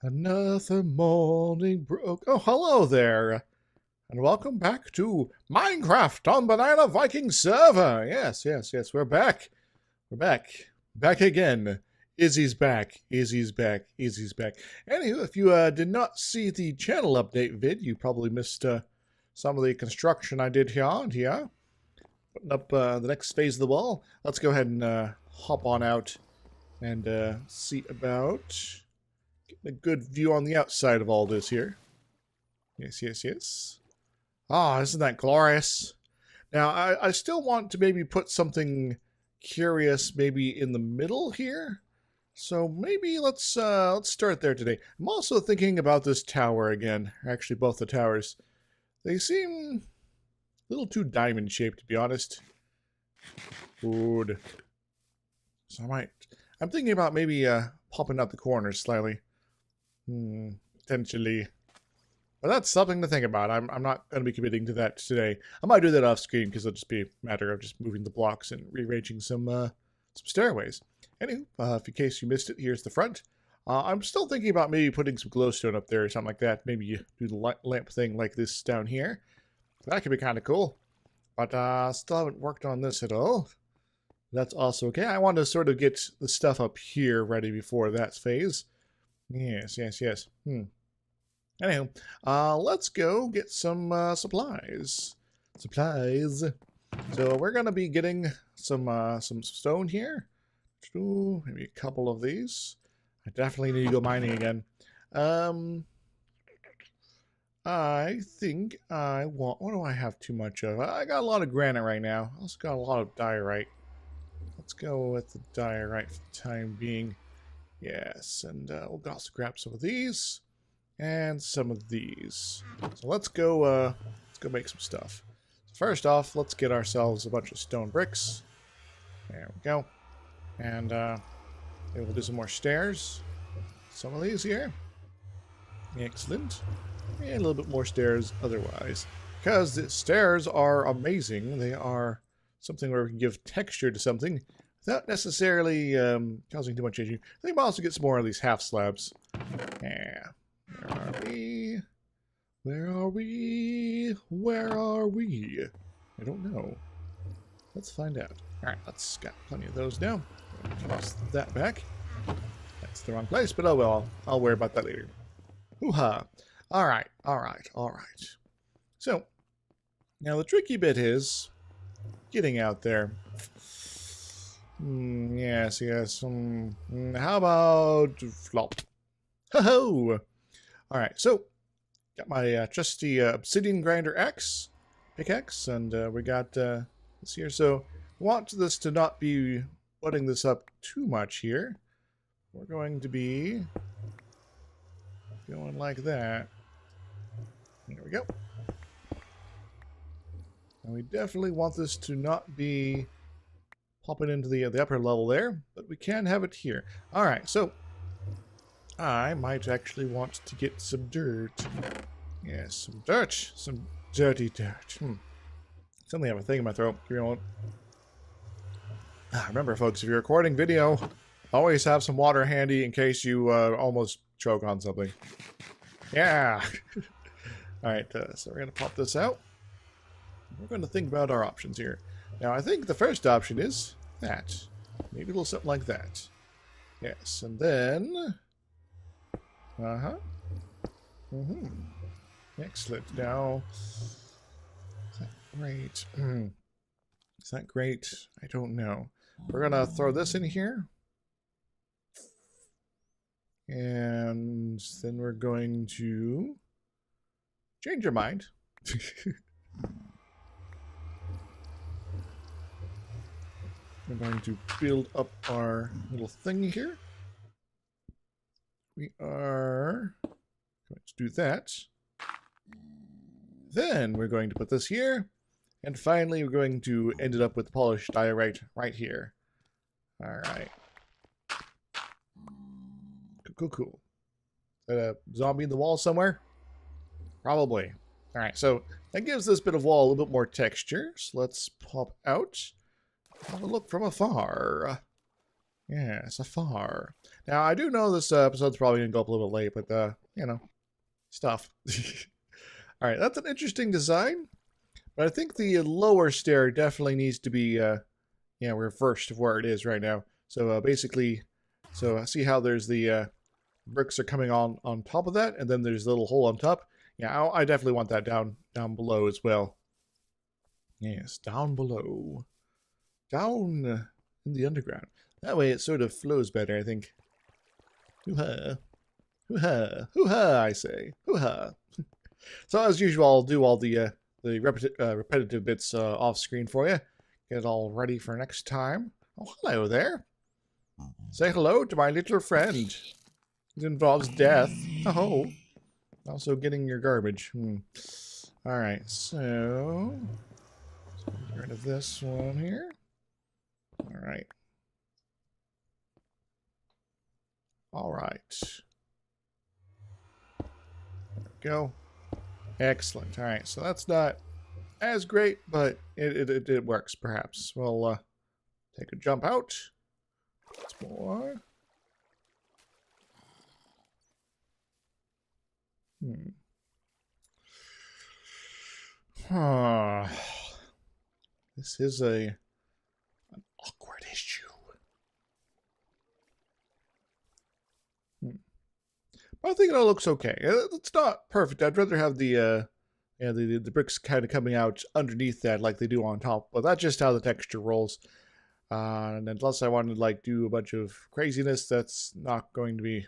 Another morning broke. Oh, hello there. And welcome back to Minecraft on Banana Viking Server. Yes. We're back. We're back. Back again. Izzy's back. Izzy's back. Izzy's back. Anywho, if you did not see the channel update vid, you probably missed some of the construction I did here. Putting up the next phase of the wall. Let's go ahead and hop on out and see about getting a good view on the outside of all this here. Yes. Ah, isn't that glorious? Now, I still want to maybe put something curious maybe in the middle here. So maybe let's start there today. I'm also thinking about this tower again. Actually, both the towers. They seem a little too diamond-shaped, to be honest. Good. So I'm thinking about maybe popping out the corners slightly. Potentially. But that's something to think about. I'm not going to be committing to that today. I might do that off screen because it'll just be a matter of just moving the blocks and rearranging some stairways. Anyway, in case you missed it, here's the front. I'm still thinking about maybe putting some glowstone up there or something like that. Maybe you do the lamp thing like this down here. That could be kind of cool. But still haven't worked on this at all. That's also okay. I want to sort of get the stuff up here ready before that phase. Yes. Anywho, let's go get some supplies. So we're gonna be getting some stone here. Maybe a couple of these. I definitely need to go mining again. I think I want. What do I have too much of? I got a lot of granite right now. I also got a lot of diorite. Let's go with the diorite for the time being. Yes, and we'll also grab some of these and some of these. So let's go make some stuff. So first off, let's get ourselves a bunch of stone bricks. There we go. And maybe we'll do some more stairs. Some of these here. Excellent. And a little bit more stairs otherwise. Because the stairs are amazing. They are something where we can give texture to something without necessarily causing too much issue. I think we'll also get some more of these half slabs. Yeah. Where are we? Where are we? Where are we? I don't know. Let's find out. Alright, let's got plenty of those now. Toss that back. That's the wrong place, but oh well. I'll worry about that later. Hoo-ha. Alright. So, now the tricky bit is getting out there. Yes. How about flop? Ho-ho! Alright, so, got my trusty obsidian grinder pickaxe, and we got this here. So, we want this to not be putting this up too much here. We're going to be going like that. There we go. And we definitely want this to not be popping into the upper level there, but we can have it here. Alright, so I might actually want to get some dirt. Yes, some dirt. Some dirty dirt. Suddenly I have a thing in my throat. Give me a moment. Remember, folks, if you're recording video, always have some water handy in case you almost choke on something. Yeah! Alright, so we're going to pop this out. We're going to think about our options here. Now, I think the first option is that. Maybe a little something like that. Yes, and then... Excellent. Now, is that great? Is that great? I don't know. We're going to throw this in here. And then we're going to change your mind. We're going to build up our little thing here. We are going to do that. Then we're going to put this here. And finally, we're going to end it up with polished diorite right here. Alright. Cool. Is that a zombie in the wall somewhere? Probably. Alright, so that gives this bit of wall a little bit more texture. So let's pop out. Have a look from afar. Yes, afar. Now, I do know this episode's probably going to go up a little bit late, but, you know, stuff. All right, that's an interesting design. But I think the lower stair definitely needs to be, yeah, reversed of where it is right now. So basically, so see how there's the bricks are coming on top of that, and then there's a little hole on top. Yeah, I definitely want that down below as well. Yes, down below, down in the underground. That way it sort of flows better, I think. Hoo-ha, hoo-ha, hoo-ha, I say, hoo-ha. So as usual, I'll do all the repetitive bits off screen for you. Get it all ready for next time. Oh, hello there. Say hello to my little friend. It involves death. Oh, also getting your garbage. All right, so get rid of this one here. All right. All right. There we go. Excellent. All right, so that's not as great, but it works, perhaps. We'll take a jump out. Once more. This is an awkward issue. But I think it all looks okay. It's not perfect. I'd rather have the bricks kind of coming out underneath that like they do on top. But that's just how the texture rolls. And unless I wanted to like do a bunch of craziness, that's not going to be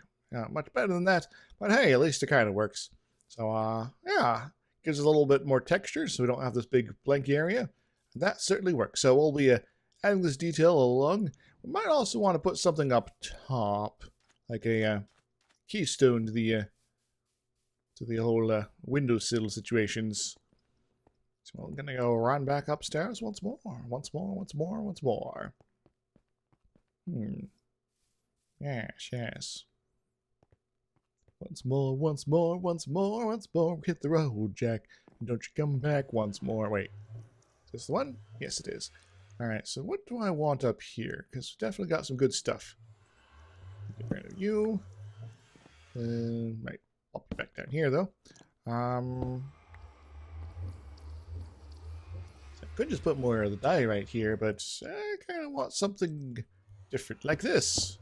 much better than that. But hey, at least it kind of works. So yeah, gives us a little bit more texture so we don't have this big blank area. And that certainly works. So we'll be adding this detail along. We might also want to put something up top, like a keystone to the whole windowsill situations. So we're gonna go run back upstairs once more. Yes. Once more. Hit the road, Jack. Don't you come back once more. Wait, is this the one? Yes, it is. All right. So what do I want up here? Because we definitely got some good stuff. Get rid of you. Right. I'll be back down here though. So I could just put more of the dye right here, but I kind of want something different, like this.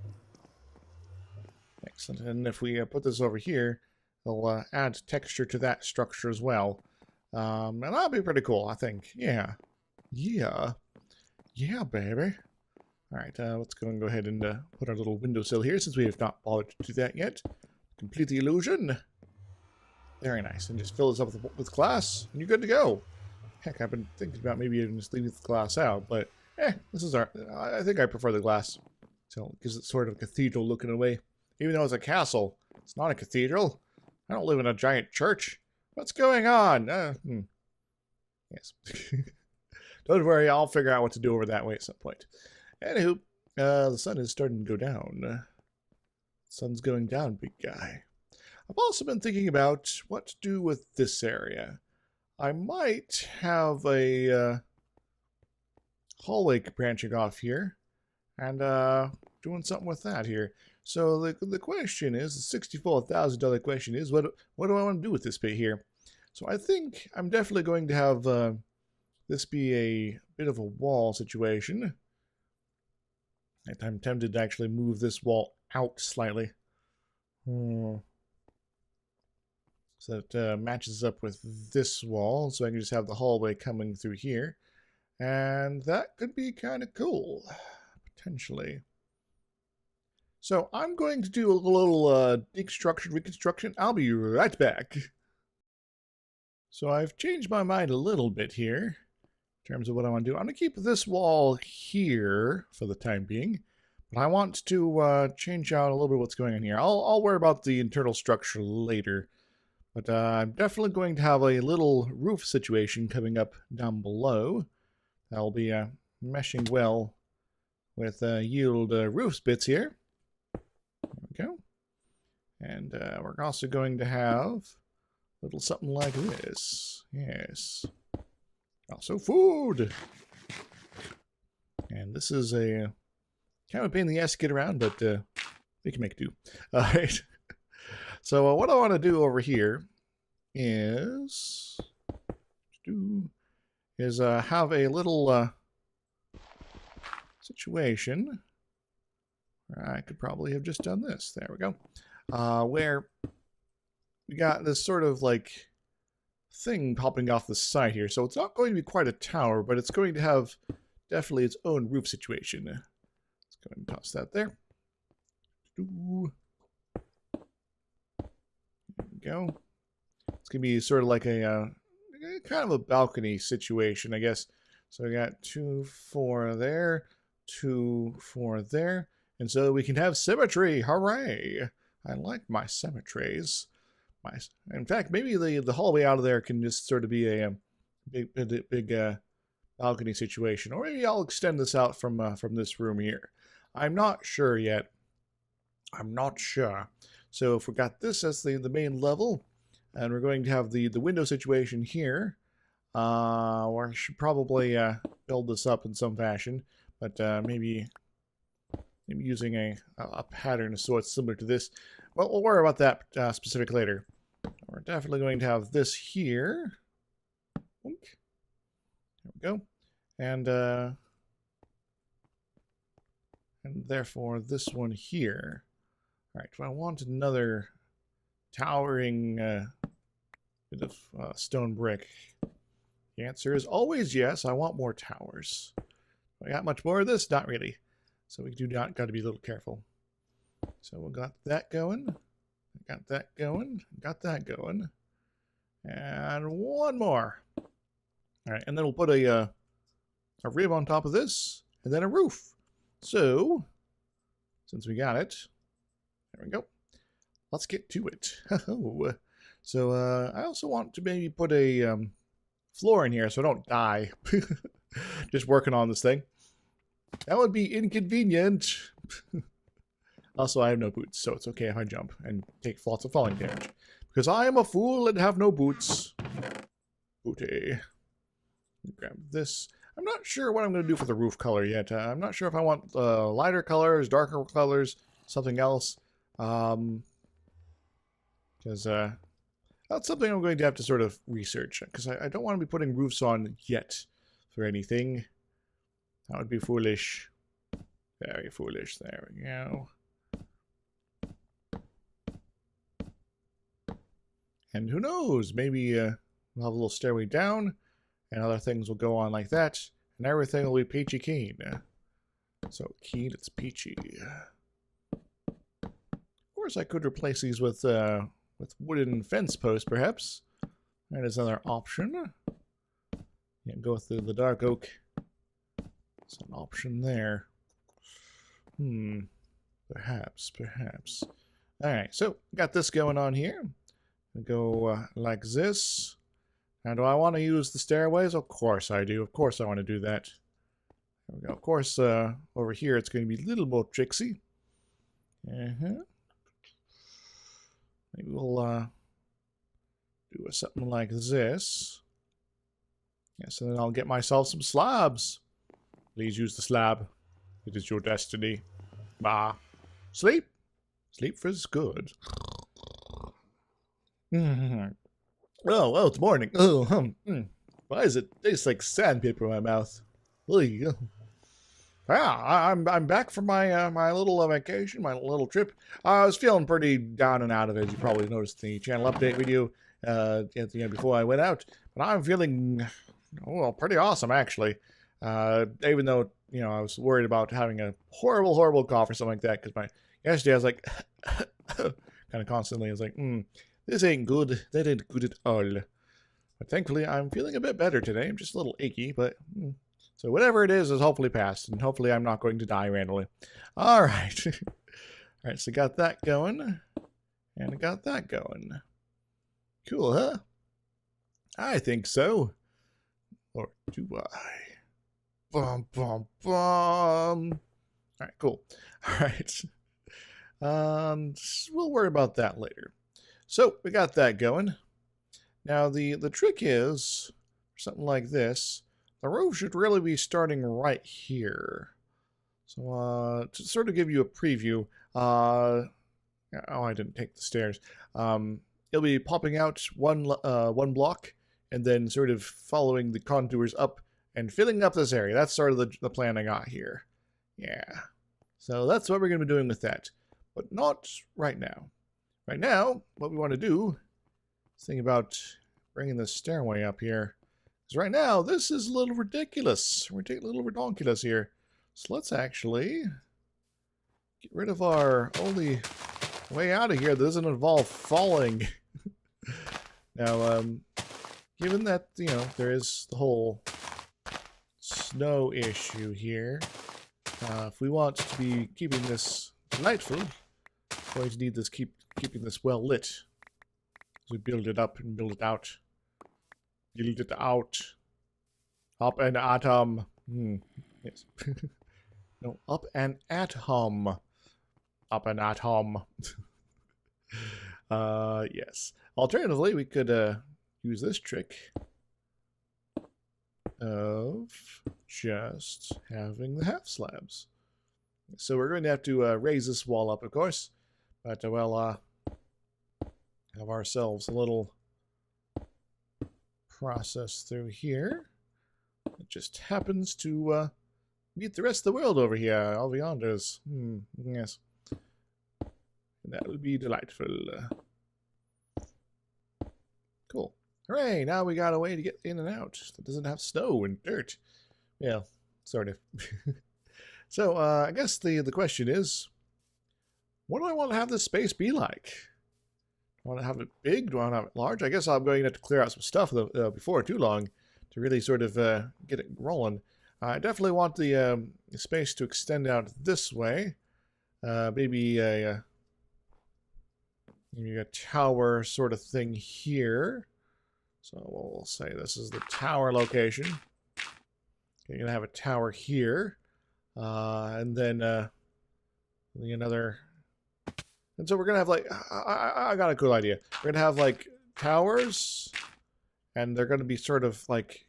Excellent. And if we put this over here, it'll add texture to that structure as well. And that'll be pretty cool, I think. Yeah, baby. All right, let's go ahead and put our little windowsill here, since we have not bothered to do that yet. Complete the illusion. Very nice. And just fill this up with glass, and you're good to go. Heck, I've been thinking about maybe even just leaving the glass out, but this is I think I prefer the glass. So it gives it sort of a cathedral look in a way. Even though it's a castle, it's not a cathedral. I don't live in a giant church. What's going on? Yes. Don't worry, I'll figure out what to do over that way at some point. Anywho, the sun is starting to go down. Sun's going down, big guy. I've also been thinking about what to do with this area. I might have a hallway branching off here and doing something with that here. So the question is, the $64,000 question is, what do I want to do with this bit here? So I think I'm definitely going to have this be a bit of a wall situation. I'm tempted to actually move this wall out slightly. So that matches up with this wall, so I can just have the hallway coming through here. And that could be kind of cool, potentially. So I'm going to do a little deconstruction, reconstruction. I'll be right back. So I've changed my mind a little bit here in terms of what I want to do. I'm going to keep this wall here for the time being, but I want to change out a little bit what's going on here. I'll worry about the internal structure later, but I'm definitely going to have a little roof situation coming up down below. That'll be meshing well with yield roofs bits here. There we go. And we're also going to have a little something like this. Yes. Also food. And this is a Kind of a pain in the ass to get around, but we can make do. All right. So what I want to do over here is have a little situation. I could probably have just done this. There we go. Where we got this sort of like thing popping off the side here. So it's not going to be quite a tower, but it's going to have definitely its own roof situation. Let's go ahead and toss that there. There we go. It's going to be sort of like a kind of a balcony situation, I guess. So we got 2, 4 there, 2, 4 there. And so we can have symmetry. Hooray! I like my symmetries. In fact, maybe the hallway out of there can just sort of be a big balcony situation. Or maybe I'll extend this out from this room here. I'm not sure yet. I'm not sure. So if we got this as the main level, and we're going to have the window situation here, or I should probably build this up in some fashion, but maybe using a pattern of sorts similar to this. Well, we'll worry about that specific later. We're definitely going to have this here. There we go. And therefore this one here. All right, do I want another towering bit of stone brick? The answer is always yes. I want more towers. I got much more of this? Not really. So we do not got to be a little careful. So we got that going. Got that going. Got that going. And one more. All right, and then we'll put a rib on top of this, and then a roof. So, since we got it, there we go. Let's get to it. So I also want to maybe put a floor in here so I don't die. Just working on this thing. That would be inconvenient. Also, I have no boots, so it's okay if I jump and take lots of falling damage. Because I am a fool and have no boots. Booty. Grab this. I'm not sure what I'm going to do for the roof color yet. I'm not sure if I want lighter colors, darker colors, something else. Because that's something I'm going to have to sort of research. Because I don't want to be putting roofs on yet for anything. That would be foolish. Very foolish. There we go. And who knows? Maybe we'll have a little stairway down, and other things will go on like that, and everything will be peachy keen. So keen, it's peachy. Of course, I could replace these with wooden fence posts, perhaps. That is another option. Yeah, go with the dark oak. It's an option there. Perhaps. All right, so got this going on here. Go like this. Now, do I want to use the stairways? Of course I do. Of course I want to do that. There we go. Of course, over here it's going to be a little more tricksy. Maybe we'll do something like this. Yes, and then I'll get myself some slabs. Please use the slab. It is your destiny. Bah. Sleep. Sleep is good. Oh, it's morning. Why does it taste like sandpaper in my mouth? Yeah, I'm back from my my little vacation, my little trip. I was feeling pretty down and out of it, as you probably noticed in the channel update video at the end before I went out. But I'm feeling, well, pretty awesome actually. Even though I was worried about having a horrible cough or something like that, because yesterday I was like kind of constantly. I was like, this ain't good. That ain't good at all. But thankfully, I'm feeling a bit better today. I'm just a little achy, but so whatever it is hopefully passed, and hopefully I'm not going to die randomly. All right, all right. So got that going, and I got that going. Cool, huh? I think so. Or do I? Bum bum bum. All right, cool. All right. We'll worry about that later. So we got that going. Now the trick is something like this. The roof should really be starting right here. So to sort of give you a preview, oh, I didn't take the stairs. It'll be popping out one block and then sort of following the contours up and filling up this area. That's sort of the plan I got here. Yeah. So that's what we're going to be doing with that. But not right now. Right now, what we want to do is think about bringing the stairway up here. Because right now, this is a little ridiculous. We're taking a little redonkulous here. So let's actually get rid of our only way out of here that doesn't involve falling. Now, given that, you know, there is the whole snow issue here, if we want to be keeping this delightful, we're going to need this keeping this well lit. As we build it up and build it out. Build it out. Up and atom. Yes. No, up and atom. Up and atom. Yes. Alternatively, we could use this trick of just having the half slabs. So we're going to have to raise this wall up, of course, but we'll have ourselves a little process through here. It just happens to meet the rest of the world over here, all beyonders. Yes. That would be delightful. Cool. Hooray, now we got a way to get in and out that doesn't have snow and dirt. Yeah, sort of. So, I guess the question is, what do I want to have this space be like? Do I want to have it big? Do I want to have it large? I guess I'm going to have to clear out some stuff before too long to really sort of get it rolling. I definitely want the space to extend out this way. Maybe a tower sort of thing here. So we'll say this is the tower location. You're going to have a tower here. And then another. And so we're going to have like, I got a cool idea. We're going to have like towers. And they're going to be sort of like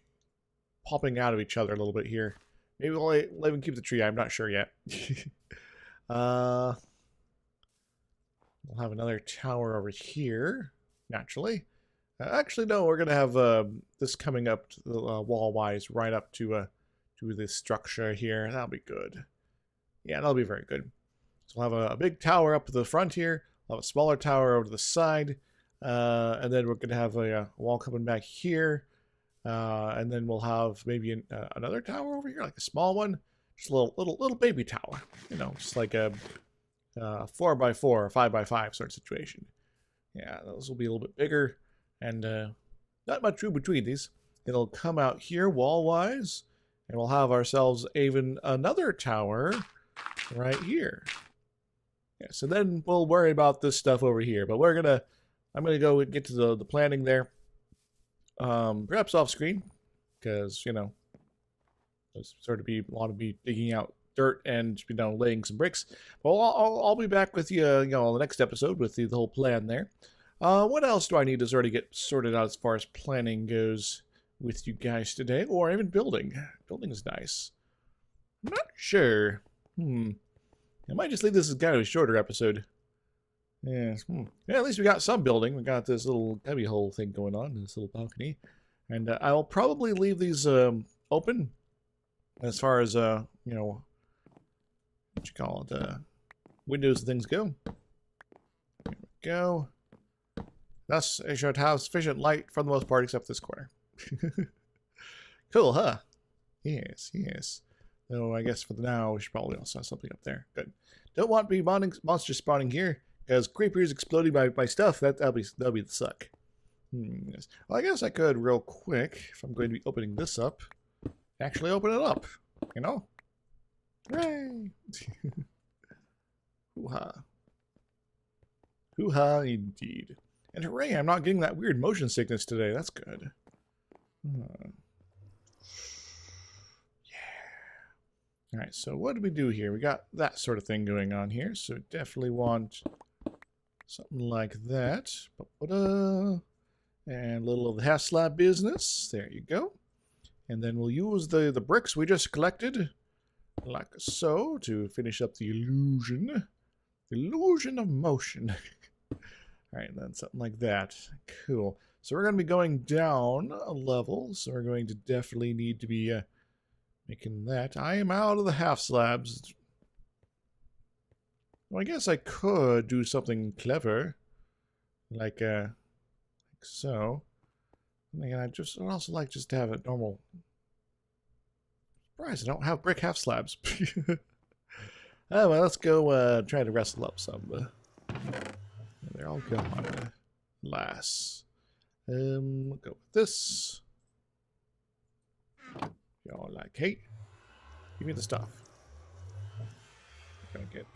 popping out of each other a little bit here. Maybe we'll even keep the tree. I'm not sure yet. We'll have another tower over here, naturally. Actually, no, we're going to have this coming up wall-wise right up to this structure here. That'll be good. Yeah, that'll be very good. So we'll have a big tower up to the front here. We'll have a smaller tower over to the side. And then we're going to have a wall coming back here. And then we'll have maybe another tower over here, like a small one. Just a little baby tower. You know, just like a 4x4 or 5x5 sort of situation. Yeah, those will be a little bit bigger. And not much room between these. It'll come out here wall-wise. And we'll have ourselves even another tower right here. Yeah, so then we'll worry about this stuff over here. But I'm gonna go get to the planning there. Perhaps off screen. Because, you know, there's sort of want to be digging out dirt and, you know, laying some bricks. Well, I'll be back with you, you know, on the next episode with the whole plan there. What else do I need to sort of get sorted out as far as planning goes with you guys today? Or even building. Building is nice. I'm not sure. I might just leave this as kind of a shorter episode. Yes. Yeah, at least we got some building. We got this little cubby hole thing going on, this little balcony. And I'll probably leave these open as far as, you know, what you call it, windows and things go. There we go. Thus, it should have sufficient light for the most part, except this corner. Cool, huh? Yes, yes. So I guess for now, we should probably also have something up there. Good. Don't want to be monsters spawning here, because creepers exploding my stuff, that'll be the suck. Yes. Well, I guess I could real quick, if I'm going to be opening this up, actually open it up, you know? Hooray! Hoo-ha. Hoo-ha indeed. And hooray, I'm not getting that weird motion sickness today. That's good. Yeah. Alright, so what do we do here? We got that sort of thing going on here, so definitely want something like that. And a little of the half slab business. There you go. And then we'll use the bricks we just collected like so, to finish up the illusion. The illusion of motion. Alright, then something like that. Cool. So we're going to be going down a level, so we're going to definitely need to be making that. I am out of the half slabs. Well, I guess I could do something clever. Like so. And I'd also like just to have a normal... Surprised I don't have brick half slabs. Oh, well, let's go try to wrestle up some. They're all gone. Alas. We'll go with this. Y'all like, hey, give me the stuff. I'm gonna get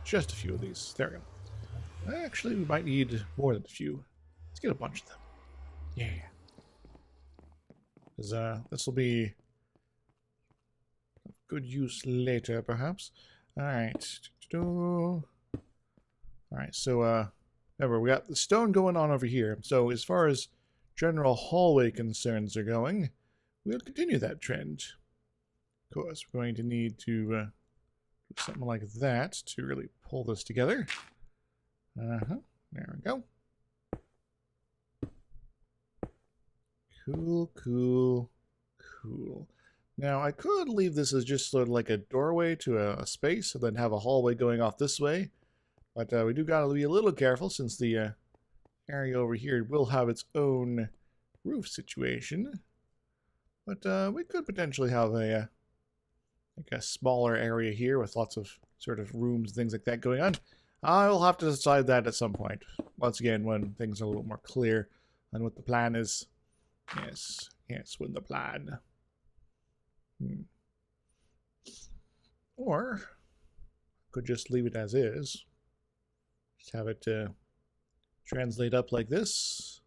just a few of these. There we go. Actually, we might need more than a few. Let's get a bunch of them. Yeah. Because this will be of good use later, perhaps. Alright. Alright, so, remember, we got the stone going on over here. So, as far as general hallway concerns are going, we'll continue that trend. Of course, we're going to need to do something like that to really pull this together. There we go. Cool, cool, cool. Now, I could leave this as just sort of like a doorway to a space and then have a hallway going off this way. But we do got to be a little careful since the area over here will have its own roof situation. But we could potentially have a like a smaller area here with lots of sort of rooms and things like that going on. I will have to decide that at some point. Once again, when things are a little more clear on what the plan is. Yes, yes, with the plan. Or could just leave it as is. Just have it translate up like this.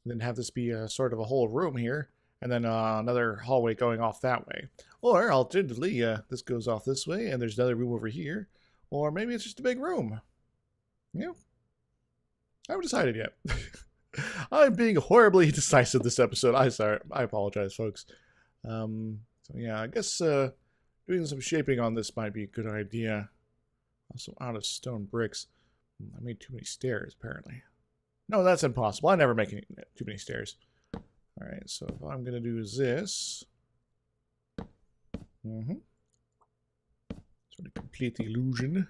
And then have this be a sort of a whole room here. And then another hallway going off that way. Or alternatively, this goes off this way and there's another room over here. Or maybe it's just a big room. Yeah. I haven't decided yet. I'm being horribly decisive this episode. I apologize, folks. So yeah, I guess doing some shaping on this might be a good idea. Also out of stone bricks. I made too many stairs, apparently. No, that's impossible. I never make too many stairs. Alright, so what I'm going to do is this. Sort of complete the illusion.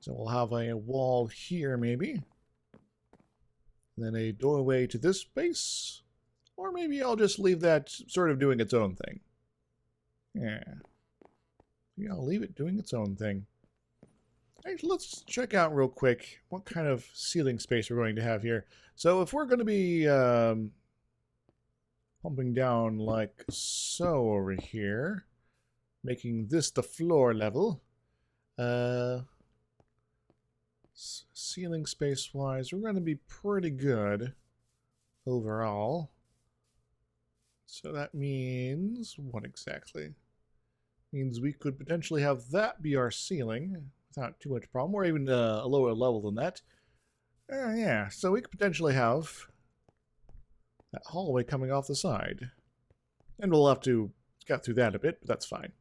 So we'll have a wall here, maybe. And then a doorway to this space. Or maybe I'll just leave that sort of doing its own thing. Yeah. Maybe I'll leave it doing its own thing. Actually, let's check out real quick what kind of ceiling space we're going to have here. So if we're going to be pumping down like so over here, making this the floor level, ceiling space-wise, we're going to be pretty good overall. So that means, what exactly? Means we could potentially have that be our ceiling without too much problem, or even a lower level than that. Yeah, so we could potentially have that hallway coming off the side. And we'll have to get through that a bit, but that's fine.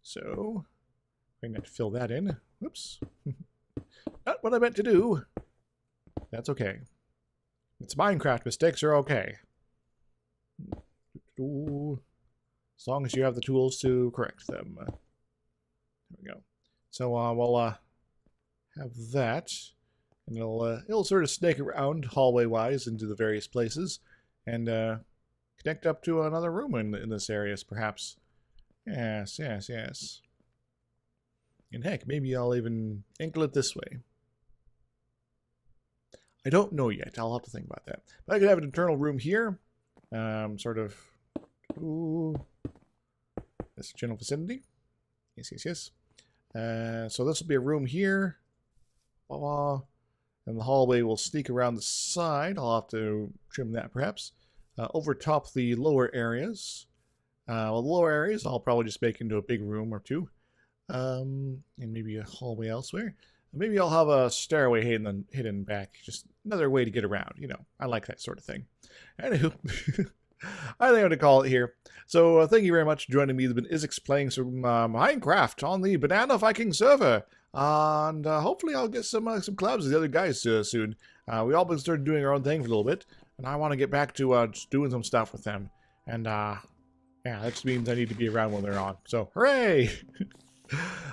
So, I'm going to fill that in. Whoops. Not what I meant to do. That's okay. It's Minecraft. Mistakes are okay. As long as you have the tools to correct them. There we go. So we'll have that. And it'll sort of snake around hallway-wise into the various places. And connect up to another room in this area, perhaps. Yes, yes, yes. And heck, maybe I'll even ankle it this way. I don't know yet. I'll have to think about that. But I could have an internal room here. Sort of... Ooh. This general vicinity. Yes, yes, yes. So this will be a room here. And the hallway will sneak around the side. I'll have to trim that, perhaps. Over top the lower areas. Well, the lower areas I'll probably just make into a big room or two. And maybe a hallway elsewhere. Maybe I'll have a stairway hidden back. Just another way to get around. You know, I like that sort of thing. Anywho, I think I'm going to call it here. So thank you very much for joining me. This has been DrIzixs playing some Minecraft on the Banana Viking Server. And hopefully I'll get some collabs with the other guys soon. We all been started doing our own thing for a little bit. And I want to get back to just doing some stuff with them. And yeah, that just means I need to be around when they're on. So hooray!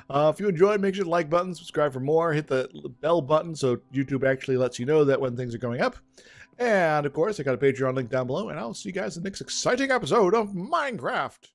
If you enjoyed, make sure to like button, subscribe for more, hit the bell button so YouTube actually lets you know that when things are going up. And of course, I got a Patreon link down below, and I'll see you guys in the next exciting episode of Minecraft.